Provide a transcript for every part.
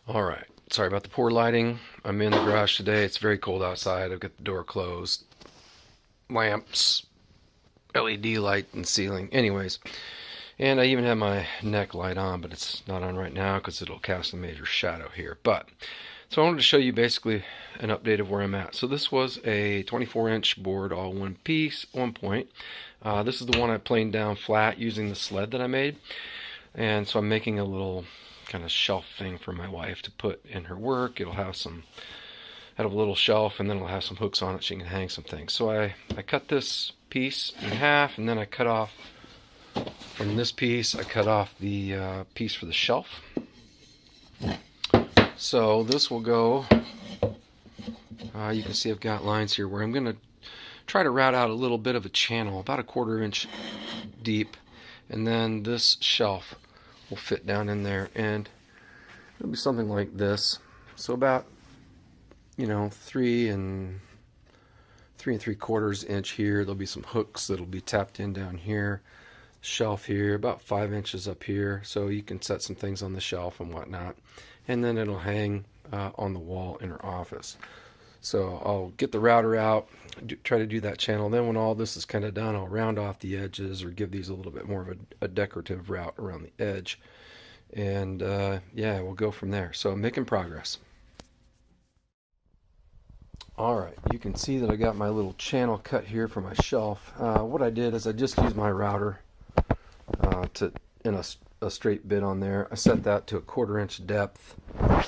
All right. Sorry about the poor lighting. I'm in the garage today. It's very cold outside. I've got the door closed. Lamps, LED light and ceiling. Anyways, and I even have my neck light on, but it's not on right now because it'll cast a major shadow here. So I wanted to show you basically an update of where I'm at. So this was a 24-inch board, all one piece, 1 point. This is the one I planed down flat using the sled that I made. And so I'm making a little kind of shelf thing for my wife to put in her work. It'll have a little shelf, and then it'll have some hooks on it. She can hang some things. So I cut this piece in half, and then I cut off from this piece. I cut off the piece for the shelf. So this will go. You can see I've got lines here where I'm going to try to route out a little bit of a channel, about a 1/4 inch deep, and then this shelf will fit down in there, and it'll be something like this. So about 3 3/4 inch here. There'll be some hooks that'll be tapped in down here. Shelf here, about 5 inches up here, so you can set some things on the shelf and whatnot. And then it'll hang on the wall in her office. So I'll get the router out, try to do that channel. Then when all this is kind of done, I'll round off the edges or give these a little bit more of a decorative route around the edge. And yeah, we'll go from there. So I'm making progress. Alright, you can see that I got my little channel cut here for my shelf. What I did is I just used my router in a straight bit on there. I set that to a 1/4 inch depth,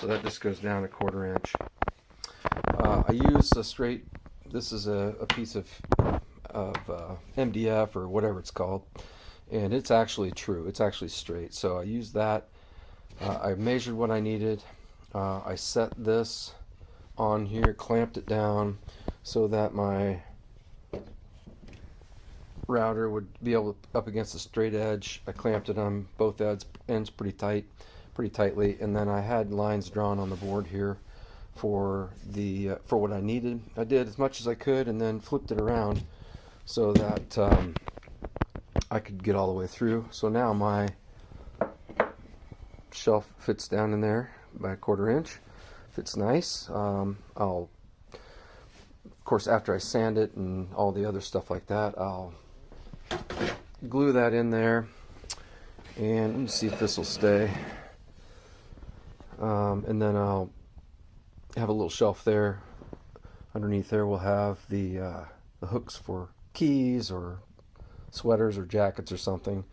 so that just goes down a 1/4 inch. I use a straight, this is a piece of MDF or whatever it's called, and it's actually true, it's actually straight. So I used that. I measured what I needed. I set this on here, clamped it down so that my router would be able to up against the straight edge. I clamped it on both ends pretty tightly, and then I had lines drawn on the board here for what I needed. I did as much as I could, and then flipped it around so that I could get all the way through. So now my shelf fits down in there by a 1/4 inch. Fits nice. Of course, after I sand it and all the other stuff like that, I'll glue that in there, and let me see if this will stay. And then I'll have a little shelf there. Underneath there we'll have the hooks for keys or sweaters or jackets or something,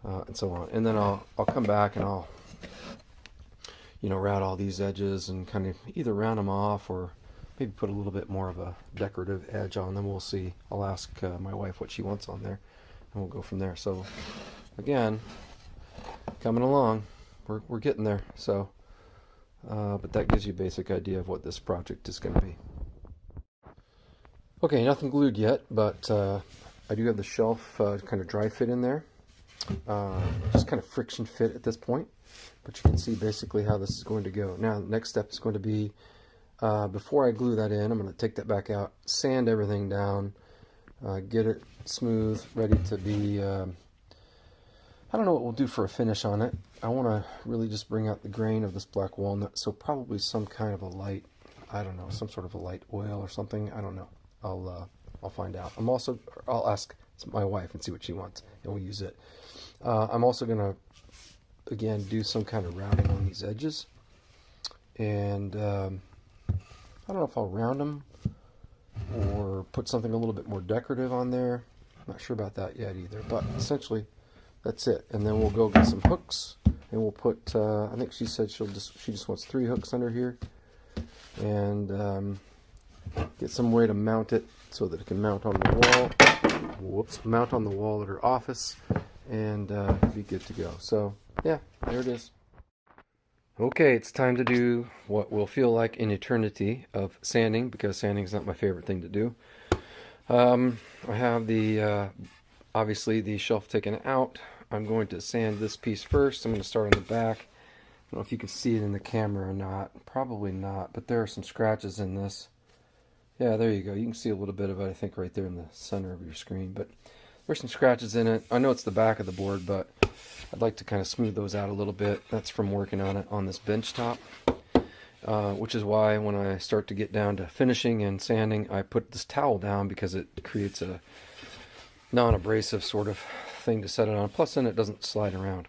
and so on. And then I'll come back and I'll route all these edges and kind of either round them off or maybe put a little bit more of a decorative edge on them. We'll see. I'll ask my wife what she wants on there, and we'll go from there. So again, coming along, we're getting there. So but that gives you a basic idea of what this project is going to be. Okay, nothing glued yet, but I do have the shelf kind of dry fit in there. Just kind of friction fit at this point, but you can see basically how this is going to go. Now the next step is going to be, before I glue that in, I'm going to take that back out, sand everything down, get it smooth, ready to be, I don't know what we'll do for a finish on it. I want to really just bring out the grain of this black walnut, so probably some kind of a light, I don't know, some sort of a light oil or something. I don't know. I'll find out. I'll ask my wife and see what she wants, and we'll use it. I'm also going to, again, do some kind of rounding on these edges, and I don't know if I'll round them or put something a little bit more decorative on there. I'm not sure about that yet either, but essentially that's it. And then we'll go get some hooks, and we'll put, I think she said she just wants 3 hooks under here, and get some way to mount it so that it can mount on the wall. Whoops, mount on the wall at her office, and be good to go. So yeah, there it is. Okay, it's time to do what will feel like an eternity of sanding, because sanding is not my favorite thing to do. I have the obviously the shelf taken out. I'm going to sand this piece first. I'm going to start on the back. I don't know if you can see it in the camera or not. Probably not, but there are some scratches in this. Yeah, there you go. You can see a little bit of it, I think, right there in the center of your screen. But there's some scratches in it. I know it's the back of the board, but I'd like to kind of smooth those out a little bit. That's from working on it on this bench top, which is why when I start to get down to finishing and sanding, I put this towel down because it creates a non-abrasive sort of thing to set it on. Plus, then it doesn't slide around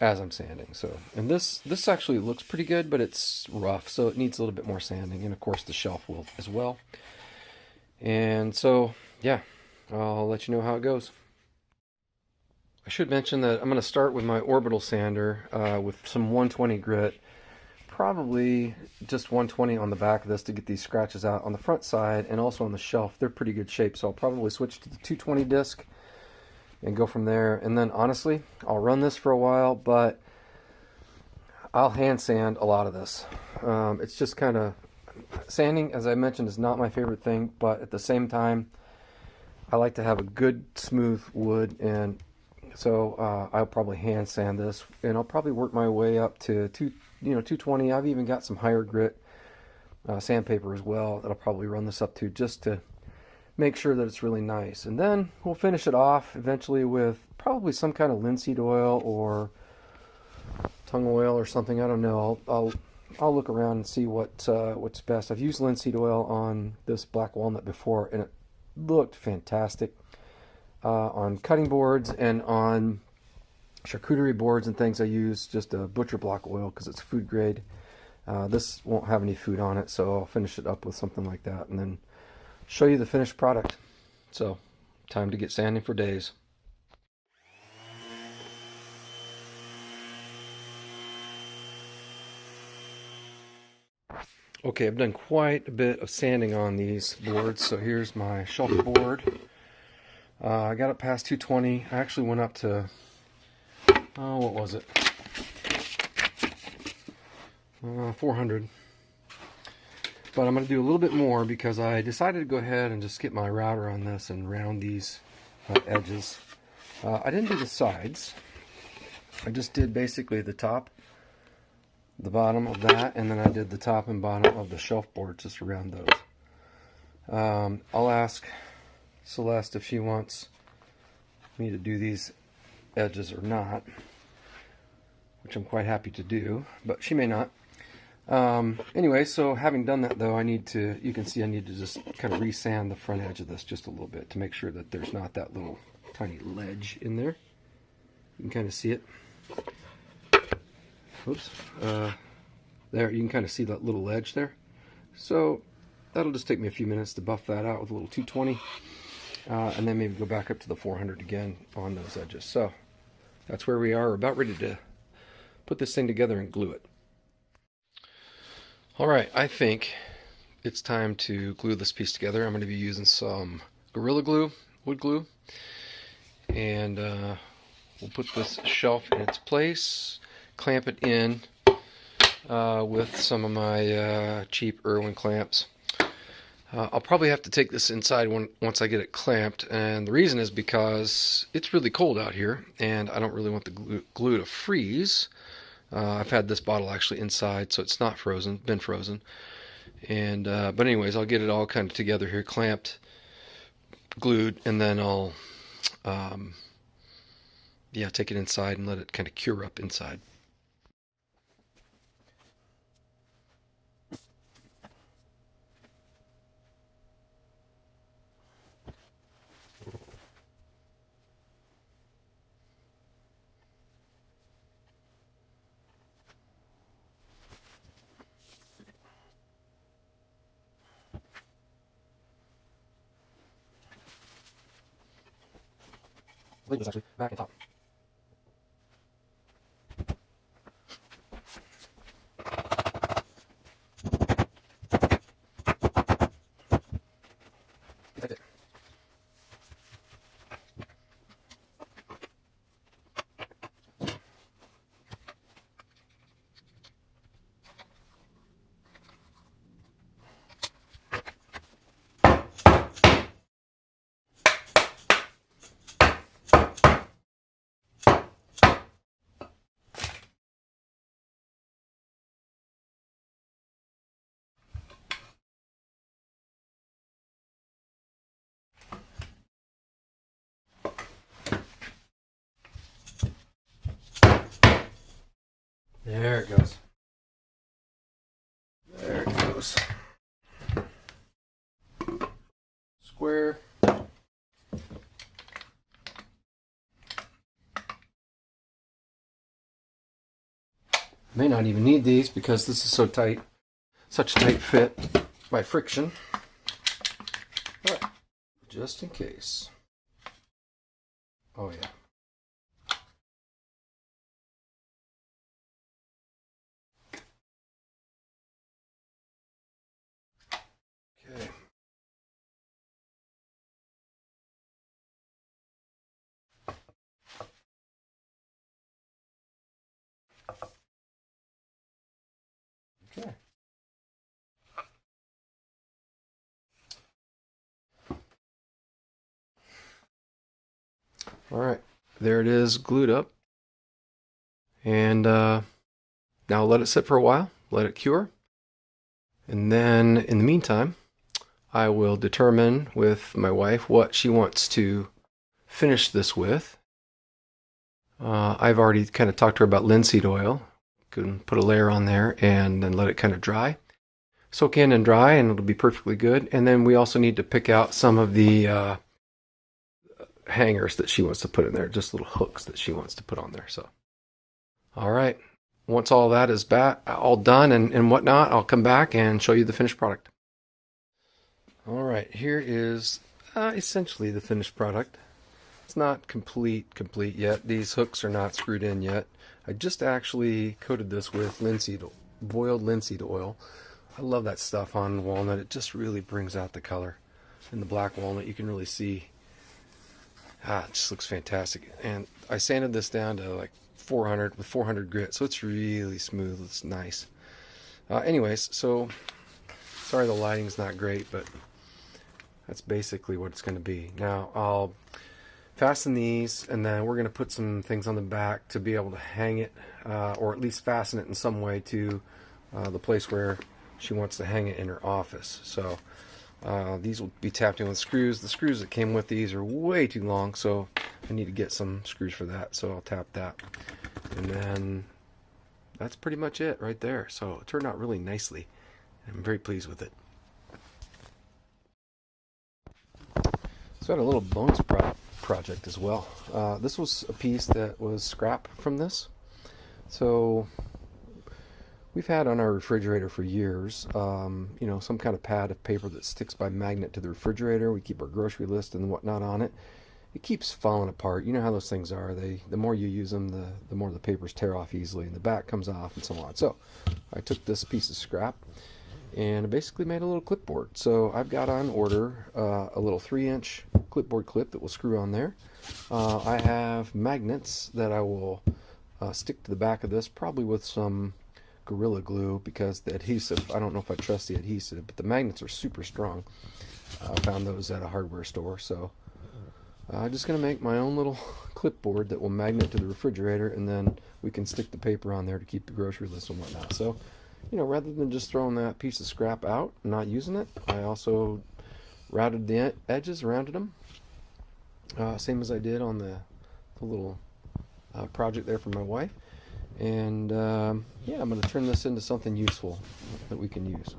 as I'm sanding. So, and this actually looks pretty good, but it's rough, so it needs a little bit more sanding. And of course, the shelf will as well. And so, yeah, I'll let you know how it goes. I should mention that I'm going to start with my orbital sander with some 120 grit. Probably just 120 on the back of this to get these scratches out on the front side, and also on the shelf. They're pretty good shape, so I'll probably switch to the 220 disc and go from there. And then honestly, I'll run this for a while, but I'll hand sand a lot of this. It's just kind of, sanding, as I mentioned, is not my favorite thing, but at the same time, I like to have a good smooth wood, and so I'll probably hand sand this, and I'll probably work my way up to 220. I've even got some higher grit sandpaper as well that I'll probably run this up to, just to make sure that it's really nice. And then we'll finish it off eventually with probably some kind of linseed oil or tung oil or something. I don't know. I'll look around and see what's best. I've used linseed oil on this black walnut before, and it looked fantastic on cutting boards, and on charcuterie boards and things I use just a butcher block oil because it's food grade. This won't have any food on it, so I'll finish it up with something like that and then show you the finished product. So, time to get sanding for days. Okay, I've done quite a bit of sanding on these boards. So here's my shelf board. I got it past 220. I actually went up to, what was it? 400. But I'm going to do a little bit more because I decided to go ahead and just get my router on this and round these edges. I didn't do the sides. I just did basically the top, the bottom of that, and then I did the top and bottom of the shelf board just around those. I'll ask Celeste if she wants me to do these edges or not, which I'm quite happy to do, but she may not. Anyway, so having done that though, you can see I need to just kind of resand the front edge of this just a little bit to make sure that there's not that little tiny ledge in there. You can kind of see it. Oops. There, you can kind of see that little ledge there. So that'll just take me a few minutes to buff that out with a little 220. And then maybe go back up to the 400 again on those edges. So that's where we are. We're about ready to put this thing together and glue it. Alright, I think it's time to glue this piece together. I'm going to be using some Gorilla Glue, wood glue, and we'll put this shelf in its place, clamp it in with some of my cheap Irwin clamps. I'll probably have to take this inside once I get it clamped, and the reason is because it's really cold out here and I don't really want the glue to freeze. I've had this bottle actually inside, so it's not frozen, been frozen. And but anyways, I'll get it all kind of together here, clamped, glued, and then I'll take it inside and let it kind of cure up inside. Leave this actually back and top. That's it. goes. Square. May not even need these because this is so tight, such a tight fit by friction. But just in case. Oh yeah. Okay. Okay. All right, there it is, glued up. And now let it sit for a while, let it cure. And then in the meantime, I will determine with my wife what she wants to finish this with. I've already kind of talked to her about linseed oil. Can put a layer on there and then let it kind of dry. Soak in and dry, and it'll be perfectly good. And then we also need to pick out some of the hangers that she wants to put in there, just little hooks that she wants to put on there. So, all right. Once all that is all done and whatnot, I'll come back and show you the finished product. All right, here is essentially the finished product. It's not complete yet. These hooks are not screwed in yet. I just actually coated this with boiled linseed oil. I love that stuff on walnut. It just really brings out the color. In the black walnut, you can really see. It just looks fantastic. And I sanded this down to like 400 with 400 grit, so it's really smooth. It's nice. Anyways, so sorry the lighting's not great, but that's basically what it's going to be. Now I'll fasten these, and then we're going to put some things on the back to be able to hang it, or at least fasten it in some way to the place where she wants to hang it in her office. So these will be tapped in with screws. The screws that came with these are way too long, so I need to get some screws for that, so I'll tap that. And then that's pretty much it right there. So it turned out really nicely. I'm very pleased with it. So I had a little bonus project as well. This was a piece that was scrap from this. So we've had on our refrigerator for years, some kind of pad of paper that sticks by magnet to the refrigerator. We keep our grocery list and whatnot on it. It keeps falling apart. You know how those things are. The more you use them, the more the papers tear off easily, and the back comes off and so on. So I took this piece of scrap and I basically made a little clipboard. So I've got on order a little 3-inch clipboard clip that will screw on there. I have magnets that I will stick to the back of this, probably with some Gorilla Glue, because the adhesive, I don't know if I trust the adhesive, but the magnets are super strong. I found those at a hardware store. So I'm just going to make my own little clipboard that will magnet to the refrigerator, and then we can stick the paper on there to keep the grocery list and whatnot. So, rather than just throwing that piece of scrap out and not using it, I also routed the edges, rounded them, same as I did on the little project there for my wife. And yeah, I'm going to turn this into something useful that we can use.